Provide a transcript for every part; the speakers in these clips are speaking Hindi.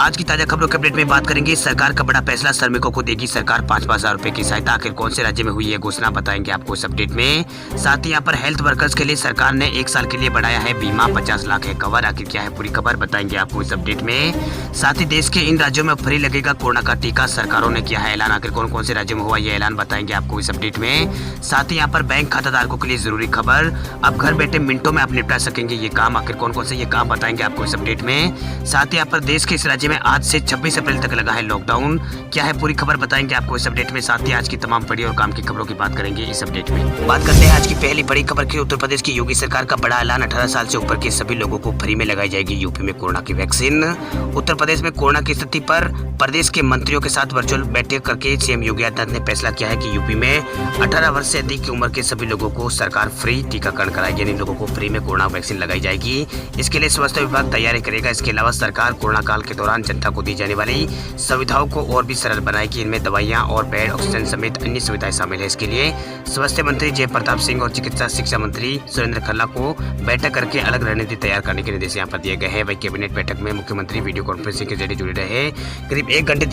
आज की ताजा खबरों के अपडेट में बात करेंगे। सरकार का बड़ा फैसला, श्रमिकों को देगी सरकार 5,000 हजार रुपए की सहायता। आखिर कौन से राज्य में हुई है घोषणा, बताएंगे आपको इस अपडेट में। साथ ही यहाँ पर हेल्थ वर्कर्स के लिए सरकार ने 1 साल के लिए बढ़ाया है बीमा, 50 लाख है कवर। आखिर क्या है पूरी खबर, बताएंगे आपको इस अपडेट में। साथ ही देश के इन राज्यों में फ्री लगेगा कोरोना का टीका, सरकारों ने किया है ऐलान। आखिर कौन कौन से राज्यों में हुआ ये ऐलान, बताएंगे आपको इस अपडेट में। साथ ही यहाँ पर बैंक खाता धारकों के लिए जरूरी खबर, अब घर बैठे मिनटों में आप निपटा सकेंगे ये काम। आखिर कौन कौन से ये काम, बताएंगे आपको इस अपडेट में। साथ ही यहाँ पर देश के इस राज्य में आज से 26 अप्रैल तक लगा है लॉकडाउन, क्या है पूरी खबर, बताएंगे आपको इस अपडेट में। साथ ही आज की तमाम बड़ी और काम की खबरों की बात करेंगे इस अपडेट में। बात करते हैं आज की पहली बड़ी खबर की। उत्तर प्रदेश की योगी सरकार का बड़ा ऐलान, 18 साल से ऊपर के सभी लोगों को फ्री में लगाई जाएगी यूपी में कोरोना की वैक्सीन। उत्तर प्रदेश में कोरोना की स्थिति पर प्रदेश के मंत्रियों के साथ वर्चुअल बैठक करके सीएम योगी आदित्यनाथ ने फैसला किया है कि यूपी में 18 वर्ष से अधिक की उम्र के सभी लोगों को सरकार फ्री टीकाकरण कराएगी, यानी लोगों को फ्री में कोरोना वैक्सीन लगाई जाएगी। इसके लिए स्वास्थ्य विभाग तैयारी करेगा। इसके अलावा सरकार कोरोना काल के दौरान जनता को दी जाने वाली सुविधाओं को और भी सरल बनाएगी। इनमें दवाइयां और बेड, ऑक्सीजन समेत अन्य सुविधाएं शामिल है। इसके लिए स्वास्थ्य मंत्री जय प्रताप सिंह और चिकित्सा शिक्षा मंत्री सुरेंद्र खन्ना को बैठक करके अलग रणनीति तैयार करने के निर्देश यहाँ पर दिए गए हैं। वही कैबिनेट बैठक में मुख्यमंत्री वीडियो कॉन्फ्रेंसिंग के जरिए जुड़े रहे। करीब एक घंटे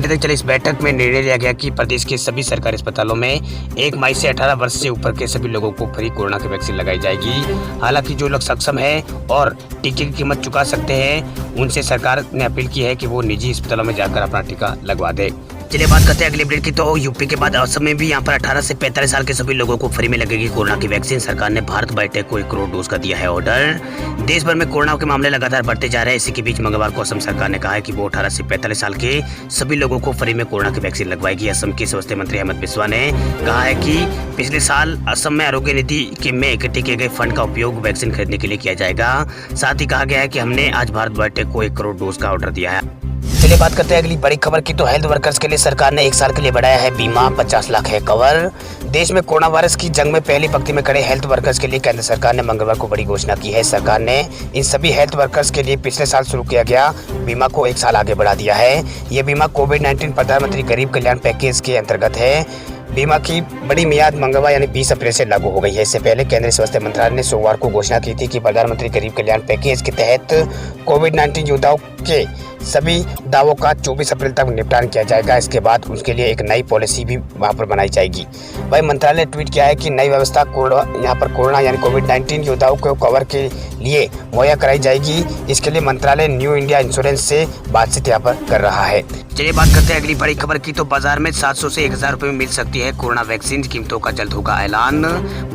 तक चली इस बैठक में निर्णय लिया गया कि प्रदेश के सभी सरकारी अस्पतालों में 1 मई से 18 वर्ष से ऊपर के सभी लोगों को फ्री कोरोना की वैक्सीन लगाई जाएगी। हालांकि जो लोग सक्षम है और टीके की कीमत चुका सकते हैं, उनसे सरकार ने अपील की है कि वो निजी अस्पतालों में जाकर अपना टीका लगवा दे। चलिए बात करते हैं अगले अपडेट की। तो यूपी के बाद असम में भी यहाँ पर 18 से 45 साल के सभी लोगों को फ्री में लगेगी कोरोना की वैक्सीन। सरकार ने भारत बायोटेक को 1 करोड़ डोज का दिया है ऑर्डर। देश भर में कोरोना के मामले लगातार बढ़ते जा रहे हैं। इसी के बीच मंगलवार को असम सरकार ने कहा है कि वो 18 से 45 साल के सभी लोगों को फ्री में कोरोना की वैक्सीन लगवाएगी। असम के स्वास्थ्य मंत्री हेमंत बिस्वा ने कहा है कि पिछले साल असम में आरोग्य नीति में इकट्ठे किए गए फंड का उपयोग वैक्सीन खरीदने के लिए किया जाएगा। साथ ही कहा गया है कि हमने आज भारत बायोटेक को 1 करोड़ डोज का ऑर्डर दिया है। चलिए बात करते हैं अगली बड़ी खबर की। तो हेल्थ वर्कर्स के लिए सरकार ने 1 साल के लिए बढ़ाया है बीमा, 50 लाख है कवर। देश में कोरोना वायरस की जंग में पहली पंक्ति में खड़े हेल्थ वर्कर्स के लिए केंद्र सरकार ने मंगलवार को बड़ी घोषणा की है। सरकार ने इन सभी हेल्थ वर्कर्स के लिए पिछले साल शुरू किया गया बीमा को 1 साल आगे बढ़ा दिया है। ये बीमा कोविड-19 प्रधानमंत्री गरीब कल्याण पैकेज के अंतर्गत है। बीमा की बड़ी मियाद मंगलवार यानी 20 अप्रैल से लागू हो गई है। इससे पहले केंद्रीय स्वास्थ्य मंत्रालय ने सोमवार को घोषणा की थी कि प्रधानमंत्री गरीब कल्याण पैकेज के तहत कोविड-19 योद्धाओं के सभी दावों का 24 अप्रैल तक निपटान किया जाएगा। इसके बाद उसके लिए एक नई पॉलिसी भी वहां पर बनाई जाएगी। वही मंत्रालय ने ट्वीट किया है कि नई व्यवस्था यहाँ पर कोरोना यानी कोविड-19 योद्धाओं को कवर के लिए मुहैया कराई जाएगी। इसके लिए मंत्रालय न्यू इंडिया इंश्योरेंस से बातचीत यहाँ पर कर रहा है। चलिए बात करते हैं अगली बड़ी खबर की। तो बाजार में 700 से 1,000 रुपए में मिल सकती है कोरोना वैक्सीन, कीमतों का जल्द होगा ऐलान।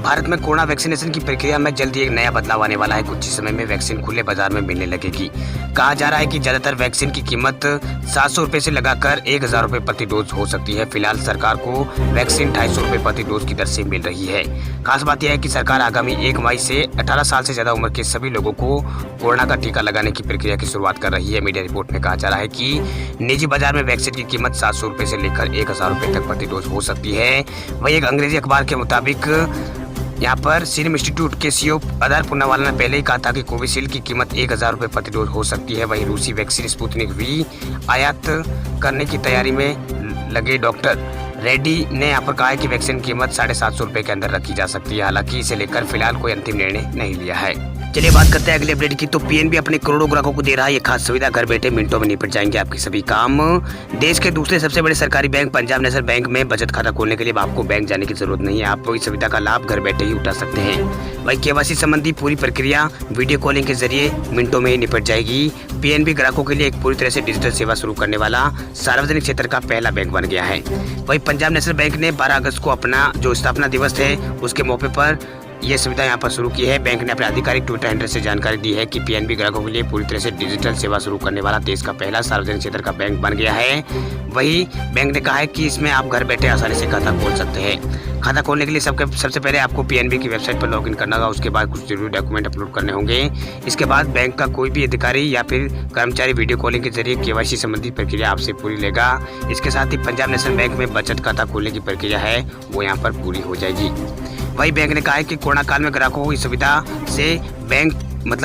भारत में कोरोना वैक्सीनेशन की प्रक्रिया में जल्द ही एक नया बदलाव आने वाला है। कुछ ही समय में वैक्सीन खुले बाजार में मिलने लगेगी। कहा जा रहा है कि ज्यादातर वैक्सीन की कीमत 700 रुपए से लगाकर 1,000 रुपए प्रति डोज हो सकती है। फिलहाल सरकार को वैक्सीन 250 रुपए प्रति डोज की दर से मिल रही है। खास बात यह है कि सरकार आगामी 1 मई से 18 साल से ज्यादा उम्र के सभी लोगों को कोरोना का टीका लगाने की प्रक्रिया की शुरुआत कर रही है। मीडिया रिपोर्ट में कहा जा रहा है कि निजी बाजार में वैक्सीन की कीमत 700 रुपए से लेकर 1,000 रुपए तक प्रति डोज हो सकती है। वही एक अंग्रेजी अखबार के मुताबिक यहाँ पर सीरम इंस्टीट्यूट के सीईओ अदार पूनावाला ने पहले ही कहा था कि कोविशील्ड की कीमत 1,000 रुपए प्रति डोज हो सकती है। वहीं रूसी वैक्सीन स्पुतनिक वी आयात करने की तैयारी में लगे डॉक्टर रेड्डी ने यहाँ पर कहा है कि वैक्सीन की कीमत 750 रुपए के अंदर रखी जा सकती है। हालांकि इसे लेकर फिलहाल कोई अंतिम निर्णय नहीं लिया है। चलिए बात करते हैं अगले अपडेट की। तो पीएनबी अपने करोड़ों ग्राहकों को दे रहा है ये खास सुविधा, घर बैठे मिनटों में निपट जाएंगे आपके सभी काम। देश के दूसरे सबसे बड़े सरकारी बैंक पंजाब नेशनल बैंक में बचत खाता खोलने के लिए आपको बैंक जाने की जरूरत नहीं है। आप इस सुविधा का लाभ घर बैठे ही उठा सकते हैं। वही केवाईसी संबंधी पूरी प्रक्रिया वीडियो कॉलिंग के जरिए मिनटों में ही निपट जाएगी। पीएनबी ग्राहकों के लिए एक पूरी तरह से डिजिटल सेवा शुरू करने वाला सार्वजनिक क्षेत्र का पहला बैंक बन गया है। वही पंजाब नेशनल बैंक ने 12 अगस्त को अपना जो स्थापना दिवस है उसके मौके पर ये सुविधा यहाँ पर शुरू की है। बैंक ने अपने आधिकारिक ट्विटर हैंडल से जानकारी दी है कि पीएनबी ग्राहकों के लिए पूरी तरह से डिजिटल सेवा शुरू करने वाला देश का पहला सार्वजनिक क्षेत्र का बैंक बन गया है। वही बैंक ने कहा है कि इसमें आप घर बैठे आसानी से खाता खोल सकते हैं। खाता खोलने के लिए सबसे पहले आपको पीएनबी की वेबसाइट पर लॉगिन करना होगा। उसके बाद कुछ जरूरी डॉक्यूमेंट अपलोड करने होंगे। इसके बाद बैंक का कोई भी अधिकारी या फिर कर्मचारी वीडियो कॉलिंग के जरिए केवाईसी संबंधी प्रक्रिया आपसे पूरी लेगा। इसके साथ ही पंजाब नेशनल बैंक में बचत खाता खोलने की प्रक्रिया है वो यहाँ पर पूरी हो जाएगी। वही बैंक ने कहा है कि कोरोना काल में ग्राहकों को इस सुविधा से बैंक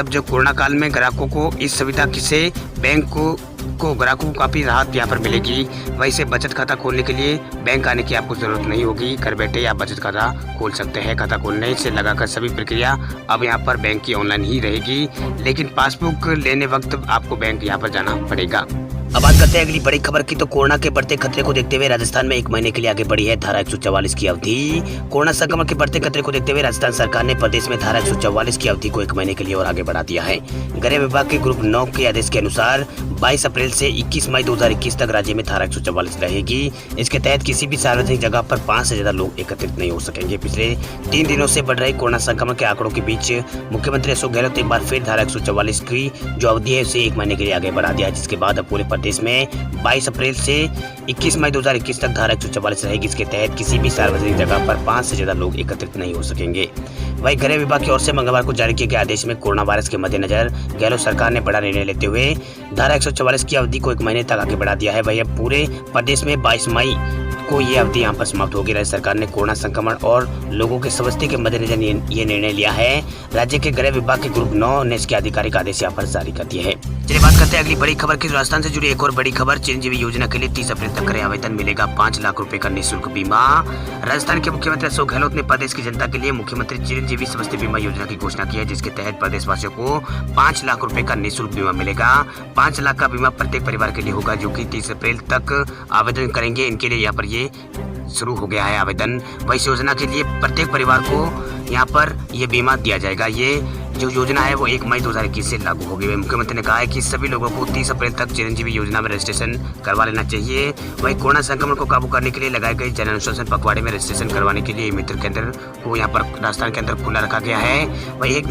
जो कोरोना काल में ग्राहकों को इस सुविधा से बैंक को को ग्राहकों को काफ़ी राहत यहाँ पर मिलेगी। वैसे बचत खाता खोलने के लिए बैंक आने की आपको ज़रूरत नहीं होगी। घर बैठे आप बचत खाता खोल सकते हैं। खाता खोलने से लगाकर सभी प्रक्रिया अब यहाँ पर बैंक की ऑनलाइन ही रहेगी, लेकिन पासबुक लेने वक्त आपको बैंक यहाँ पर जाना पड़ेगा। अब बात करते हैं अगली बड़ी खबर की। तो कोरोना के बढ़ते खतरे को देखते हुए राजस्थान में 1 महीने के लिए आगे बढ़ी है धारा 144 की अवधि। कोरोना संक्रमण के बढ़ते खतरे को देखते हुए राजस्थान सरकार ने प्रदेश में धारा 144 की अवधि को 1 महीने के लिए और आगे बढ़ा दिया है। गृह विभाग के ग्रुप 9 के आदेश के अनुसार 22 अप्रैल से 21 मई 2021 तक राज्य में धारा 144 रहेगी। इसके तहत किसी भी सार्वजनिक जगह पर 5 से ज्यादा लोग एकत्रित नहीं हो सकेंगे। पिछले 3 दिनों से बढ़ रहे कोरोना संक्रमण के आंकड़ों के बीच मुख्यमंत्री अशोक गहलोत एक बार फिर धारा 144 की जो अवधि है उसे 1 महीने के लिए आगे बढ़ा दिया, जिसके बाद अब पूरे प्रदेश में 22 अप्रैल से 21 मई 2021 तक धारा 144 रहेगी। इसके तहत किसी भी सार्वजनिक जगह पर 5 से ज्यादा लोग एकत्रित नहीं हो सकेंगे। वहीं गृह विभाग की ओर से मंगलवार को जारी किए गए आदेश में कोरोना वायरस के मद्देनजर गहलोत सरकार ने बड़ा निर्णय लेते हुए धारा 144 की अवधि को 1 महीने तक आगे बढ़ा दिया है। वही अब पूरे प्रदेश में 22 मई को ये अवधि यहाँ पर समाप्त होगी। राज्य सरकार ने कोरोना संक्रमण और लोगों के स्वास्थ्य के मद्देनजर ये निर्णय लिया है। राज्य के गृह विभाग के ग्रुप 9 ने इसके आधिकारिक आदेश यहाँ पर जारी कर दिए हैं। चलिए बात करते हैं अगली बड़ी खबर की। राजस्थान से जुड़ी एक और बड़ी खबर। चिरंजीवी योजना के लिए 30 अप्रैल तक करें आवेदन, मिलेगा 5 लाख रुपए का निःशुल्क बीमा। राजस्थान के मुख्यमंत्री अशोक गहलोत ने प्रदेश की जनता के लिए मुख्यमंत्री चिरंजीवी स्वास्थ्य बीमा योजना की घोषणा की है, जिसके तहत प्रदेशवासियों को 5 लाख रुपए का निःशुल्क बीमा मिलेगा। 5 लाख का बीमा प्रत्येक परिवार के लिए होगा, जो कि 30 अप्रैल तक आवेदन करेंगे। इनके लिए यहाँ पर ये शुरू हो गया है आवेदन। वही इस योजना के लिए प्रत्येक परिवार को यहाँ पर ये बीमा दिया जाएगा। ये जो योजना है वो 1 मई 2021 से लागू होगी। मुख्यमंत्री ने कहा है कि सभी लोगों को 30 अप्रैल तक चिरंजीवी योजना में रजिस्ट्रेशन करवा लेना चाहिए। वहीं कोरोना संक्रमण को काबू करने के लिए लगाए गए जन अनुशासन पखवाड़े में रजिस्ट्रेशन करवाने के लिए मित्र केंद्र को यहाँ पर राजस्थान के अंदर खुला रखा गया है। वही 1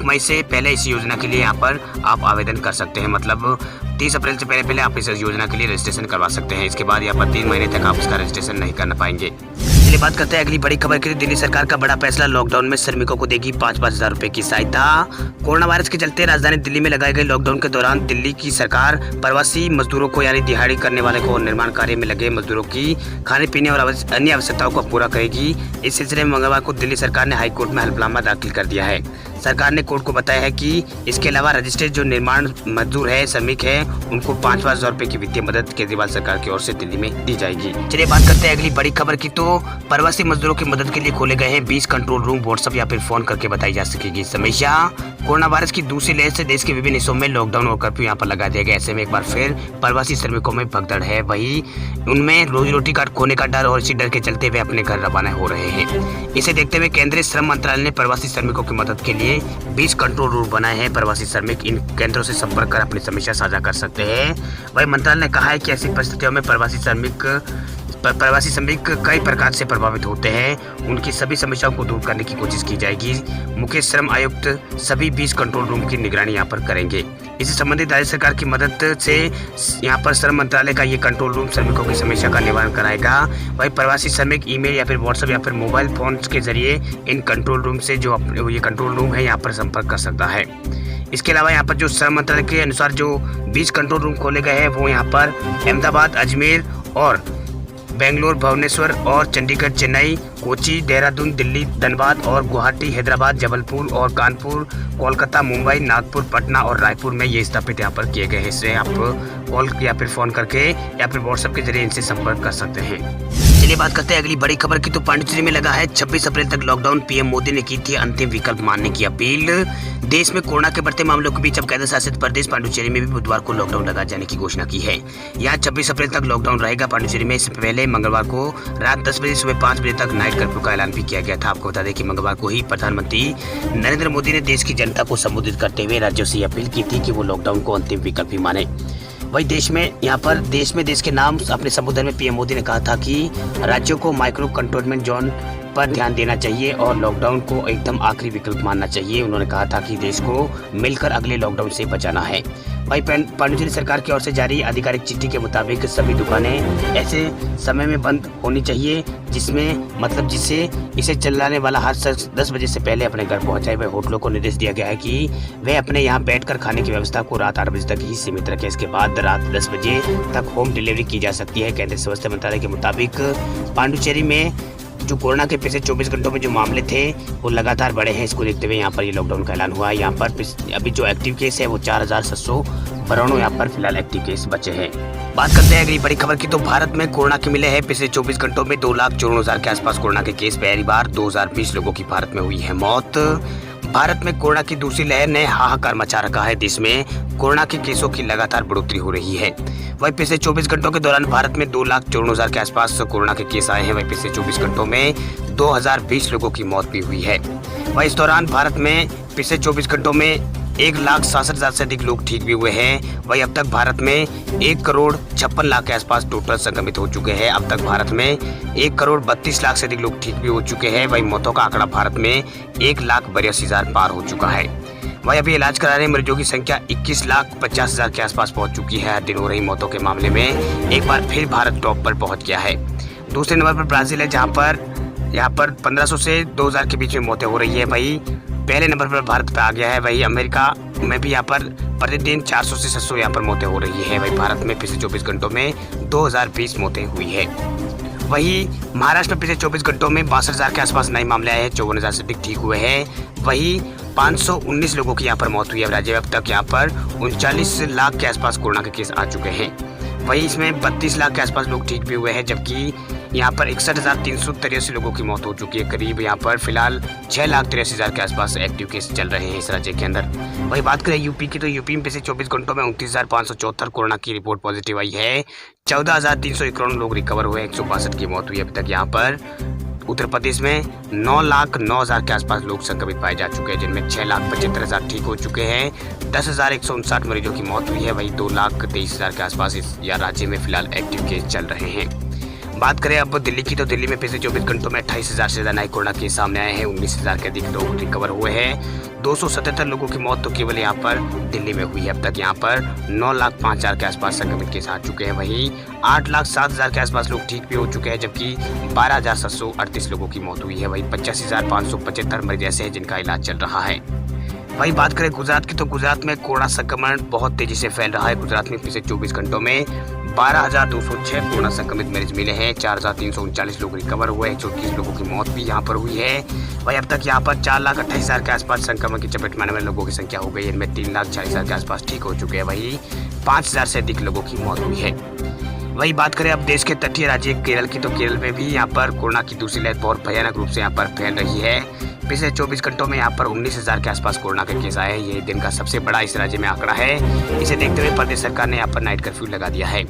मई से पहले इस योजना के लिए यहाँ पर आप आवेदन कर सकते हैं। मतलब 30 अप्रैल से पहले आप इस योजना के लिए रजिस्ट्रेशन करवा सकते हैं। इसके बाद यहाँ पर 3 महीने तक आप इसका रजिस्ट्रेशन नहीं कर पाएंगे। चलिए बात करते हैं अगली बड़ी खबर की। दिल्ली सरकार का बड़ा फैसला, लॉकडाउन में श्रमिकों को देगी 5-5 हजार रुपए की सहायता। कोरोना वायरस के चलते राजधानी दिल्ली में लगाए गए लॉकडाउन के दौरान दिल्ली की सरकार प्रवासी मजदूरों को यानी दिहाड़ी करने वाले को और निर्माण कार्य में लगे मजदूरों की खाने पीने और अन्य आवश्यकताओं को पूरा करेगी। इस सिलसिले में मंगलवार को दिल्ली सरकार ने हाईकोर्ट में हलफनामा दाखिल कर दिया है। सरकार ने कोर्ट को बताया है कि इसके अलावा रजिस्टर्ड जो निर्माण मजदूर है, श्रमिक है, उनको 5-5 हजार रुपए की वित्तीय मदद केजरीवाल सरकार की ओर से दिल्ली में दी जाएगी। चलिए बात करते हैं अगली बड़ी खबर की। तो प्रवासी मजदूरों की मदद के लिए खोले गए हैं 20 कंट्रोल रूम, व्हाट्सएप या फिर फोन करके बताई जा सकेगी समस्या। कोरोना वायरस की दूसरी लहर से देश के विभिन्न हिस्सों में लॉकडाउन और कर्फ्यू यहाँ पर लगा दिया गया। ऐसे में एक बार फिर प्रवासी श्रमिकों में भगदड़ है। वही उनमें रोजी रोटी का खोने का डर और इसी डर के चलते वे अपने घर रवाना हो रहे हैं। इसे देखते हुए केंद्रीय श्रम मंत्रालय ने प्रवासी श्रमिकों की मदद के लिए 20 कंट्रोल रूम बनाए हैं। प्रवासी श्रमिक इन केंद्रों से संपर्क कर अपनी समस्या साझा कर सकते हैं। वही मंत्रालय ने कहा है कि ऐसी परिस्थितियों में प्रवासी श्रमिक कई प्रकार से प्रभावित होते हैं। उनकी सभी समस्याओं को दूर करने की कोशिश की जाएगी। मुख्य श्रम आयुक्त सभी 20 कंट्रोल रूम की निगरानी यहाँ पर करेंगे। इससे संबंधित राज्य सरकार की मदद से यहाँ पर श्रम मंत्रालय का ये कंट्रोल रूम श्रमिकों की समस्या का निवारण कराएगा। वही प्रवासी श्रमिक ईमेल या फिर व्हाट्सएप या फिर मोबाइल फोन के जरिए इन कंट्रोल रूम से जो ये कंट्रोल रूम है यहाँ पर संपर्क कर सकता है। इसके अलावा यहाँ पर जो श्रम मंत्रालय के अनुसार जो 20 कंट्रोल रूम खोले गए हैं वो यहाँ पर अहमदाबाद, अजमेर और बेंगलोर, भुवनेश्वर और चंडीगढ़, चेन्नई, कोची, देहरादून, दिल्ली, धनबाद और गुवाहाटी, हैदराबाद, जबलपुर और कानपुर, कोलकाता, मुंबई, नागपुर, पटना और रायपुर में ये स्थापित यहाँ पर किए गए हैं। इससे आप कॉल या फिर फोन करके या फिर व्हाट्सएप के जरिए इनसे संपर्क कर सकते हैं। चलिए बात करते हैं अगली बड़ी खबर की। तो पांडिचेरी में लगा है 26 अप्रैल तक लॉकडाउन। पीएम मोदी ने की थी अंतिम विकल्प मानने की अपील। देश में कोरोना के बढ़ते मामलों के बीच अब केंद्र शासित प्रदेश पांडिचेरी में भी बुधवार को लॉकडाउन लगा जाने की घोषणा की है। यहाँ 26 अप्रैल तक लॉकडाउन रहेगा। पांडिचेरी में इससे पहले मंगलवार को रात 10 बजे सुबह 5 बजे तक नाइट कर्फ्यू का ऐलान भी किया गया था। आपको बता दें कि मंगलवार को ही प्रधानमंत्री नरेंद्र मोदी ने देश की जनता को संबोधित करते हुए राज्यों से अपील की थी कि वो लॉकडाउन को अंतिम विकल्प ही माने। वही देश के नाम अपने संबोधन में पीएम मोदी ने कहा था कि राज्यों को माइक्रो कंटेनमेंट जोन पर ध्यान देना चाहिए और लॉकडाउन को एकदम आखिरी विकल्प मानना चाहिए। उन्होंने कहा था कि देश को मिलकर अगले लॉकडाउन से बचाना है। वही पांडिचेरी सरकार की ओर से जारी आधिकारिक चिट्ठी के मुताबिक सभी दुकानें ऐसे समय में बंद होनी चाहिए जिससे इसे चलाने वाला हर शख्स 10 बजे से पहले अपने घर पहुंचाए। वह होटलों को निर्देश दिया गया है कि वे अपने यहाँ बैठकर खाने की व्यवस्था को रात 8 बजे तक ही सीमित रखें। इसके बाद रात 10 बजे तक होम डिलीवरी की जा सकती है। केंद्रीय स्वास्थ्य मंत्रालय के मुताबिक पांडिचेरी में जो कोरोना के पिछले 24 घंटों में जो मामले थे वो लगातार बढ़े हैं। इसको देखते हुए यहाँ पर ये लॉकडाउन का ऐलान हुआ है। यहाँ पर अभी जो एक्टिव केस है वो 4,792 यहाँ पर फिलहाल एक्टिव केस बचे हैं। बात करते हैं अगली बड़ी खबर की, तो भारत में कोरोना के मिले हैं पिछले 24 घंटों में 2,54,000 के आसपास कोरोना के केस। पहली बार 2020 लोगों की भारत में हुई है मौत। भारत में कोरोना की दूसरी लहर ने हाहाकार मचा रखा है। देश में कोरोना के केसों की लगातार बढ़ोतरी हो रही है। वहीं पिछले 24 घंटों के दौरान भारत में 2,54,000 के आसपास कोरोना के केस आए हैं। वहीं पिछले 24 घंटों में 2,020 लोगों की मौत भी हुई है। वहीं इस दौरान भारत में पिछले 24 घंटों में 1,67,000 से अधिक लोग ठीक भी हुए हैं। वहीं अब तक भारत में 1,56,00,000 के आसपास टोटल संक्रमित हो चुके हैं। अब तक भारत में 1,32,00,000 से अधिक लोग ठीक भी हो चुके हैं। वहीं मौतों का आंकड़ा भारत में 1,82,000 पार हो चुका है। वहीं अभी इलाज करा रहे मरीजों की संख्या 21,50,000 के आसपास पहुंच चुकी है। हर दिन हो रही मौतों के मामले में एक बार फिर भारत टॉप पर पहुंच गया है। दूसरे नंबर पर ब्राजील है, जहां पर यहाँ पर 1,500 से 2,000 के बीच में मौतें हो रही है। वहीं पहले नंबर पर भारत पे आ गया है। वहीं अमेरिका में भी यहाँ पर प्रतिदिन 400 से 700 यहाँ पर मौतें हो रही है। वहीं भारत में पिछले 24 घंटों में 2,020 मौतें हुई है। वहीं महाराष्ट्र में पिछले 24 घंटों में 62,000 के आसपास नए मामले आए हैं। 54,000 से अधिक ठीक हुए हैं। वहीं 519 लोगों की यहाँ पर मौत हुई है। राज्य में अब तक यहाँ पर 39 लाख के आसपास कोरोना के केस आ चुके हैं। वहीं इसमें 32 लाख के आसपास लोग ठीक भी हुए हैं, जबकि यहाँ पर 61,383 लोगों की मौत हो चुकी है। करीब यहाँ पर फिलहाल 6,83,000 के आसपास एक्टिव केस चल रहे हैं इस राज्य के अंदर। वही बात करें यूपी की, तो यूपी में पिछले 24 घंटों में 29,574 कोरोना की रिपोर्ट पॉजिटिव आई है। 14,351 लोग रिकवर हुए, 162 की मौत हुई अभी तक। यहाँ पर उत्तर प्रदेश में 9,09,000 के आसपास लोग संक्रमित पाए जा चुके हैं, जिनमें 6,75,000 ठीक हो चुके हैं। 10,159 मरीजों की मौत हुई है। वहीं 2,23,000 के आसपास इस राज्य में फिलहाल एक्टिव केस चल रहे हैं। बात करें अब दिल्ली की, तो दिल्ली में पिछले 24 घंटों में 28,000 से ज्यादा नए कोरोना केस सामने आए हैं। 19,000 के अधिक लोग रिकवर हुए हैं। 277 लोगों की मौत तो केवल यहाँ पर दिल्ली में हुई है। अब तक यहाँ पर 9,05,000 के आसपास संक्रमित केस आ चुके हैं। वहीं 8,07,000 के आसपास लोग ठीक भी हो चुके हैं, जबकि 12,738 लोगों की मौत हुई है। वहीं 85,575 मरीज ऐसे हैं जिनका इलाज चल रहा है। वही बात करें गुजरात की, तो गुजरात में कोरोना संक्रमण बहुत तेजी से फैल रहा है। गुजरात में पिछले 24 घंटों में 12,206 कोरोना संक्रमित मरीज मिले हैं। 4,339 लोग रिकवर हुए, 121 लोगों की मौत भी यहाँ पर हुई है। वहीं अब तक यहाँ पर 4,28,000 के आसपास संक्रमण की चपेट में आने वाले लोगों की संख्या हो गई है। इनमें 3,40,000 के आसपास ठीक हो चुके हैं। वहीं 5,000 से अधिक लोगों की मौत हुई है। वही बात करें अब देश के तटीय राज्य केरल की, तो केरल में भी यहाँ पर कोरोना की दूसरी लहर बहुत भयानक रूप से यहाँ पर फैल रही है। पिछले 24 घंटों में यहाँ पर 19,000 के आसपास कोरोना के केस आए हैं। ये दिन का सबसे बड़ा इस राज्य में आंकड़ा है। इसे देखते हुए प्रदेश सरकार ने यहाँ पर नाइट कर्फ्यू लगा दिया है।